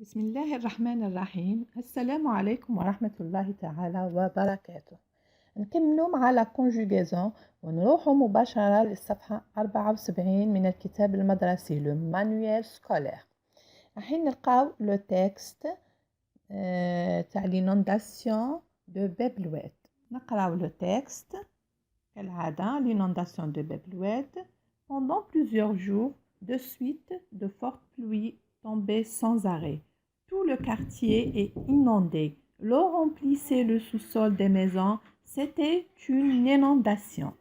بسم الله الرحمن الرحيم. السلام عليكم ورحمة الله تعالى وبركاته. نكملوا مع لا كونجوغيزون ونروحوا مباشرة للصفحة 74 من الكتاب المدرسي لو مانويل سكولير. راح نلقاو لو تكست تاع لينونداسيون دو بيبلويد. نقراو لو تكست كالعادة. L'inondation de Bebloued. Pendant plusieurs jours de suite, de fortes pluies tombaient sans arrêt. Tout le quartier est inondé. L'eau remplissait le sous-sol des maisons. C'était une inondation.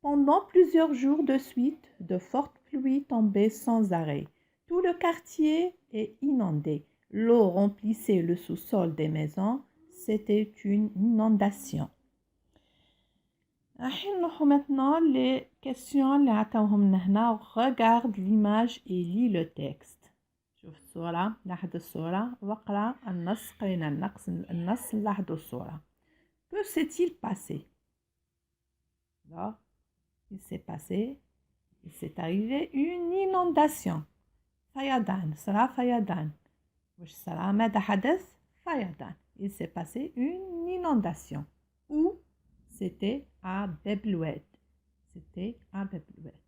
Pendant plusieurs jours de suite, de fortes pluies tombaient sans arrêt. Tout le quartier est inondé. L'eau remplissait le sous-sol des maisons. C'était une inondation. راح نروحو maintenant les questions اللي عطاوهم لنا هنا. regarde l'image et lis le texte. شوف الصورة، لاحظ الصورة واقرأ النص. قرينا النص لاحظوا الصورة. Que s'est-il passé? Alors, il s'est arrivé une inondation. فيضان، صرا فيضان. واش صرا؟ ماذا حدث؟ فيضان. Il s'est passé une inondation. Où? C'était à Bebloued. C'était à Bebloued.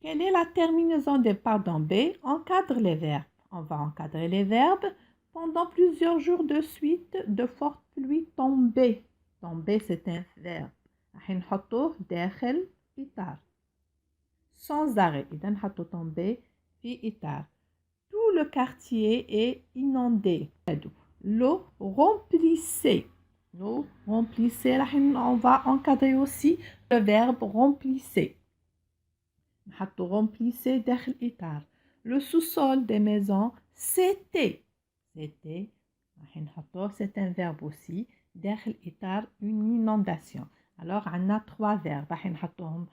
Quelle est la terminaison des pardon B? Encadre les verbes. On va encadrer les verbes. Pendant plusieurs jours de suite, de fortes pluies tombaient. Tomber, c'est un verbe. راح نحطوه داخل إطار. Sans arrêt. إذا نحطو tomber في إطار. Tout le quartier est inondé. L'eau remplissait. L'eau remplissait. On va encadrer aussi le verbe remplissait. نحطو remplissait داخل إطار. Le sous-sol des maisons, c'était. C'était. راح نحطوه c'est un verbe aussi داخل إطار une inondation. Alors عندنا 3 verbes راح نحطوهم.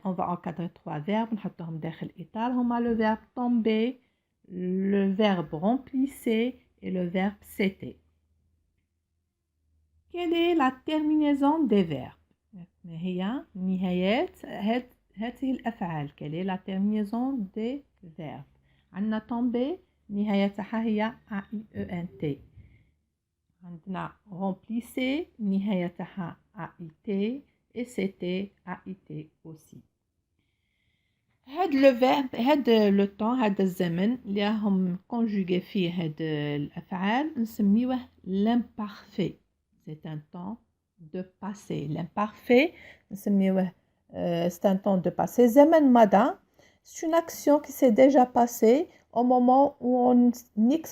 On va encadrer 3 verbes نحطوهم داخل إطار. هما le verbe tomber, le verbe remplissait et le verbe c'était. Quelle est la terminaison des verbes? ما هي نهايات هذه الأفعال؟ Quelle est la terminaison des verbes? عندنا tomber نهايتها هي AIENT. عندنا remplissez نهايتها AIT et c'était AIT aussi. هاد لو فيرب، هاد لو طون، هاد الزمن اللي راهم كونجوغي فيه هاد الأفعال نسميوه l'imparfait. C'est un temps de passé. L'imparfait, c'est un temps de passé. زمن مضى. C'est une action qui s'est déjà passée au moment où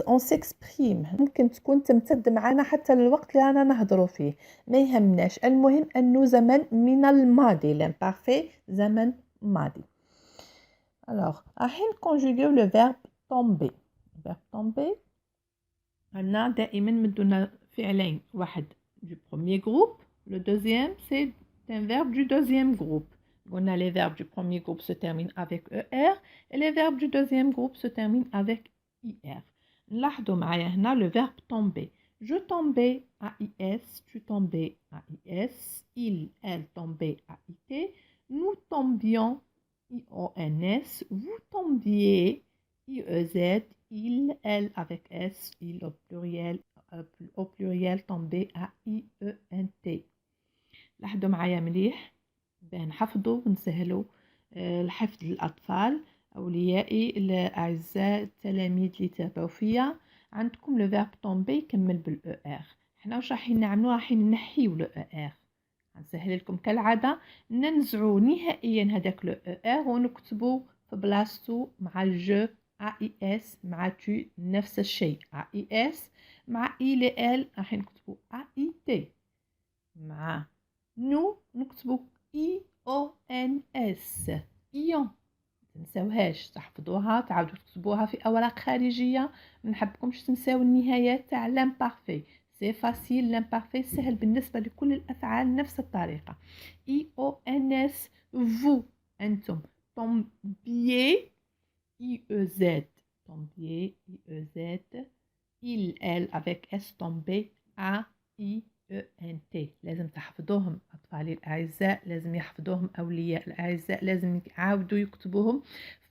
on s'exprime. ممكن تكون تمتد معنا حتى للوقت اللي رانا نهضروا فيه. ما يهمناش. المهم أنه زمن من الماضي. L'imparfait زمن ماضي. Alors, راح نكونجوغيو le verbe tomber. Le verbe tomber. عندنا دائما مدونا فعلين. واحد du premier groupe. Le deuxième, c'est un verbe du deuxième groupe. On a les verbes du premier groupe se terminent avec ER et les verbes du deuxième groupe se terminent avec IR. نلاحظوا معايا هنا le verbe tomber. Je tombais AIS, tu tombais AIS, il, elle tombait AIT, nous tombions IONS, vous tombiez IEZ, il, elle avec S, il au pluriel tomber AIENT. لاحظوا معايا مليح باه نحفظوا ونسهلوا الحفظ للأطفال. أوليائي الأعزاء التلاميذ اللي تابعوا فيا، عندكم لو فيرب tomber يكمل بالأو ار. حنا واش راح نعملوا؟ راح نحيو لو ار. غنسهل لكم كالعاده، ننزعوا نهائيا هذاك لو ار ونكتبوا في بلاصتو مع الجو AIS مع تو نفس الشيء. AIS مع إل ال راح نكتبوا AIT. مع نو نكتبوا IONS إيون. تنساوهاش، تحفظوها تعاودوا تكتبوها في أوراق خارجية. منحبكمش تنساو النهايات تاع l'imparfait. سي فاسيل. l'imparfait سهل بالنسبة لكل الأفعال نفس الطريقة. IONS vous أنتم. tombiez IEZ tombiez IEZ. Il, elle avec S tomber AIT. ENT. لازم تحفظوهم أطفالي الأعزاء، لازم يحفظوهم أولياء الأعزاء، لازم يعاودوا يكتبوهم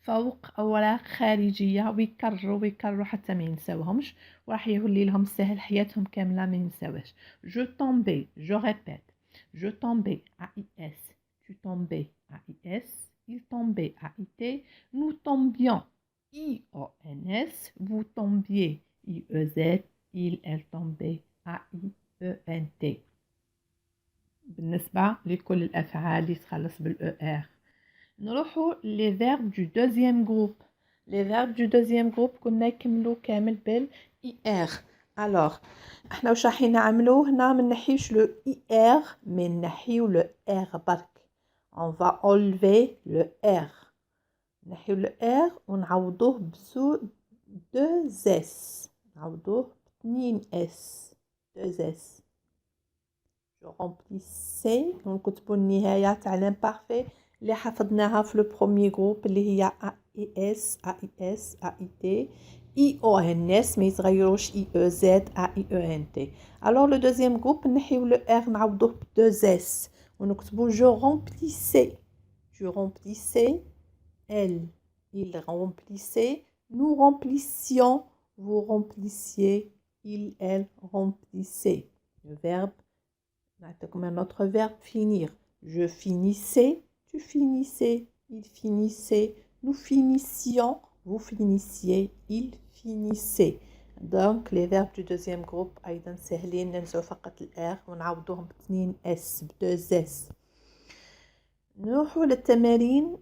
فوق أوراق خارجية ويكرروا حتى ما ينساوهمش، وراح يولي لهم سهل حياتهم كاملة ما ينساوهش. Je tombais, je répète. Je tombais, AIS. Tu tombais, AIS. Il tombait, AIT. Nous tombions, IONS. Vous tombiez, IEZ. Il, elle tombait, AIENT. بالنسبة لكل الأفعال اللي تخلص بالER. نروحوا les verbes du deuxième groupe. Les verbes du deuxième groupe كنا يكملوا كامل بالIR. alors احنا واش راح نعملوا هنا؟ ما نحيوش لو IR mais نحيو لو R برك. on va enlever le R. نحيو le R ونعوضوه بزو 2 S. نعوضوه ب2 S. 2 S. je remplissais. ونكتبوا النهاية تاع l'imparfait اللي حفظناها في لو بروميير جروب اللي هي AIS AIS AIT IONS ما يتغيروش IEZ AIENT. alors le deuxième groupe نحيو le R نعوضوه ب 2 S ونكتبوا je remplissais. tu remplissais. elle, il remplissait. nous remplissions. vous remplissiez. il, elle remplissait. le verbe, comme un autre verbe, finir. je finissais. tu finissais. il finissait. nous finissions. vous finissiez. il finissait. donc les verbes du deuxième groupe أيضا سهلين، ننسوا فقط الR ونعوضوهم ب2 S. نروحوا للتمارين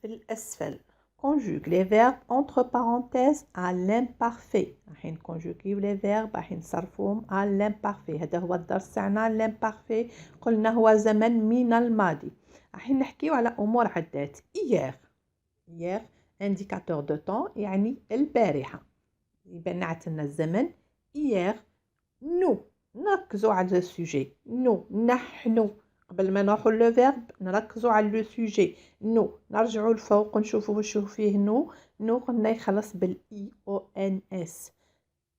في الأسفل. conjugue les verbes entre parenthèses à l'imparfait. راح نكونجوغيو les verbes راح نصرفوهم à l'imparfait. هذا هو الدرس تاعنا. l'imparfait قلنا هو زمن من الماضي. راح نحكيو على أمور عدات. hier indicateur de temps يعني البارحة، يبقى نعتنا الزمن. hier nous نركزوا على السوجي. nous نحن قبل ما نروحوا لو فيرب نركزوا على لو سوجي. نو نرجعوا لفوق نشوفوا واش فيه. نو قلنا يخلص بالاي او ان اس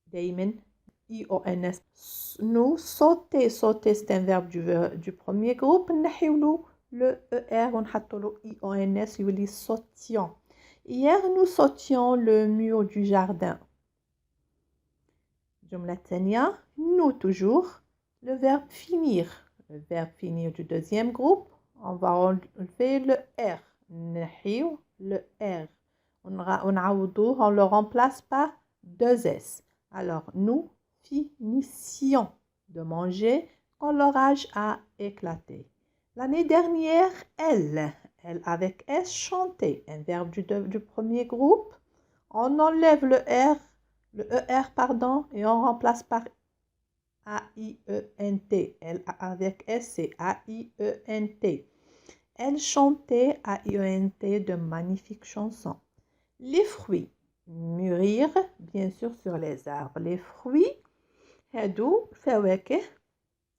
دائما اي او ان اس. نو صوتي سي ان فيرب دو بروميير جروب نحيولو لو او ار ونحطوا له اي او ان اس يولي صوتيون. hier nous sautions le mur du jardin. الجملة الثانية nous toujours le verbe finir. le verbe finir du deuxième groupe, on va enlever le R. نحيو le R. on le remplace par 2 S. alors nous finissions de manger quand l'orage a éclaté. l'année dernière, elle avec S chantait. un verbe du premier groupe. on enlève le R, le ER pardon, et on remplace par AIENT. elle avec S c'est AIENT. elle chantait AIENT de magnifiques chansons. les fruits mûrir bien sûr sur les arbres. les fruits هادو فواكه.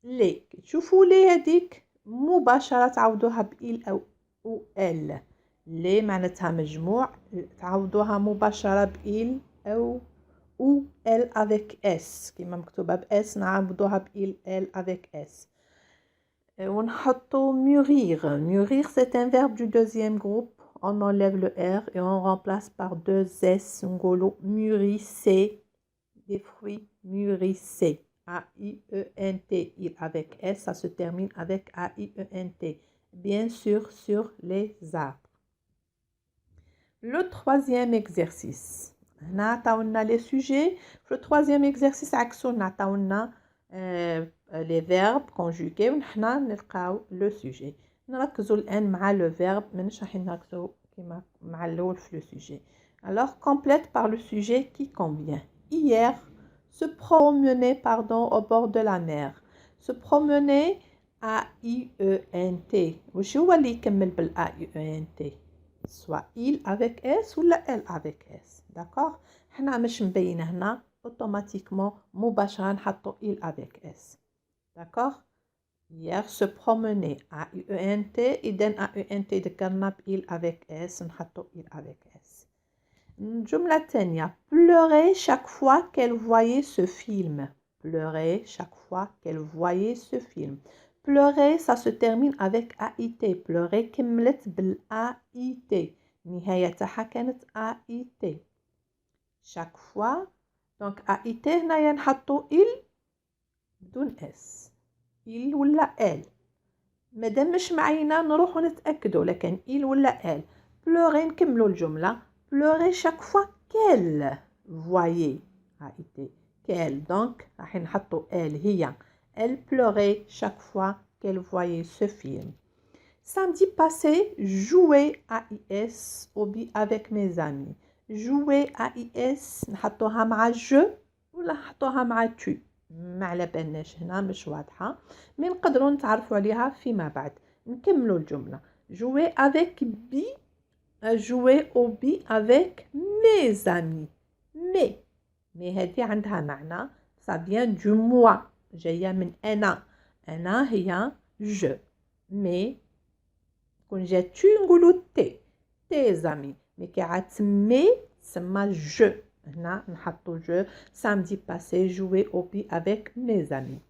لي تشوفوا لي هذيك مباشرة تعوضوها بإل أو ال. لي معناتها مجموع تعوضوها مباشرة بإل أو elle avec S كما مكتوبة بS نعوضوها بإل elle avec S. ونحطو mûrir c'est un verbe du deuxième groupe. on enlève le R et on remplace par 2S. نقولو mûrissez. des fruits mûrissez. AIENT. il avec S ça se termine avec AIENT. bien sûr sur les arbres. le troisième exercice. هنا عطاونا les sujets. في le troisième exercice عكسونا عطاونا les verbes conjugués ونحنا نلقاو le sujet. نركزوا الآن مع le verbe ماناش راح نركزوا كيما مع الأول في le sujet. alors complète par le sujet qui convient. hier se promener au bord de la mer. se promener AIENT. واش هو اللي يكمل بال AIENT؟ soit il avec S ou elle avec S. d'accord. حنا مش مبينه هنا automatiquement مباشرة نحطو il avec S. d'accord. hier se promener AIENT. إذن AIENT ذكرنا ب il avec S نحطو il avec S. الجملة الثانية pleurer chaque fois qu'elle voyait ce film. pleurait chaque fois qu'elle voyait ce film. Pleurer, ça se termine avec AIT. Pleurer كملت بالAIT. النهاية تاعها كانت AIT. chaque fois. donc AIT هنايا نحطو il بدون S. il ولا elle. مادام مش معينا نروحو نتأكدو لكن il ولا elle. pleurer نكملو الجملة. pleurer chaque fois qu'elle voyait AIT. qu'elle donc راح نحطو elle هي. elle pleurait chaque fois qu'elle voyait ce film. Samedi passé, jouer AIS avec mes amis. jouer AIS نحطوها مع je ولا نحطوها مع tu. ما على بالناش هنا مش واضحة. مي نقدروا نتعرفوا عليها فيما بعد. نكملوا الجملة. jouer avec bi. jouer au bi avec mes amis. mais هذه عندها معنى. ça vient du moi. جاية من أنا هي je. mais كون جات tu نقولو تي. tes amis. mais كي عاد تسمي تسمى je. هنا نحطو je. samedi passé jouer au bi avec mes amis.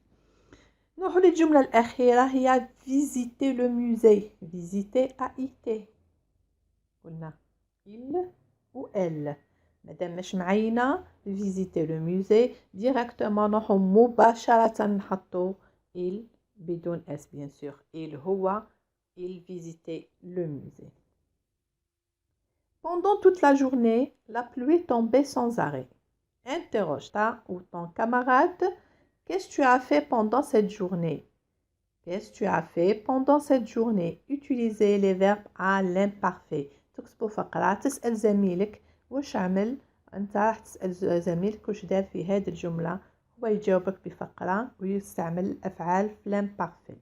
نروحو للجملة الأخيرة هي visiter le musée. visiter AIT. قلنا il ou elle. مادام مش معينة visiter le musée directement نروحو مباشرة نحطو il بدون s bien sûr. il هو il visitait le musée. Pendant toute la journée, la pluie tombait sans arrêt. Interroge ta ou ton camarade. Qu'est-ce que tu as fait pendant cette journée? Qu'est-ce que tu as fait pendant cette journée? Utilisez les verbes à l'imparfait. تكتبوا فقرة تسأل زميلك واش عمل. أنت راح تسأل زميلك واش دار في هذه الجملة. هو يجاوبك بفقرة ويستعمل الأفعال في l'imparfait.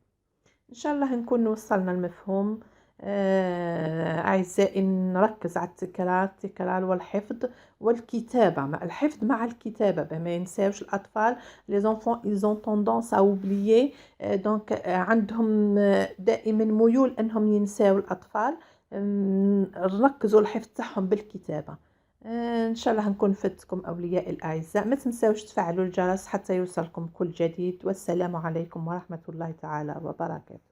إن شاء الله نكون وصلنا المفهوم. أعزائي نركز على التكرار والحفظ والكتابة. الحفظ مع الكتابة ما ينساوش الأطفال. les enfants ils ont tendance à oublier. donc عندهم دائما ميول أنهم ينساو الأطفال. نركزوا الحفظ تاعهم بالكتابة. إن شاء الله نكون فدتكم أولياء الأعزاء. ما تنساوش تفعلوا الجرس حتى يوصلكم كل جديد. والسلام عليكم ورحمة الله تعالى وبركاته.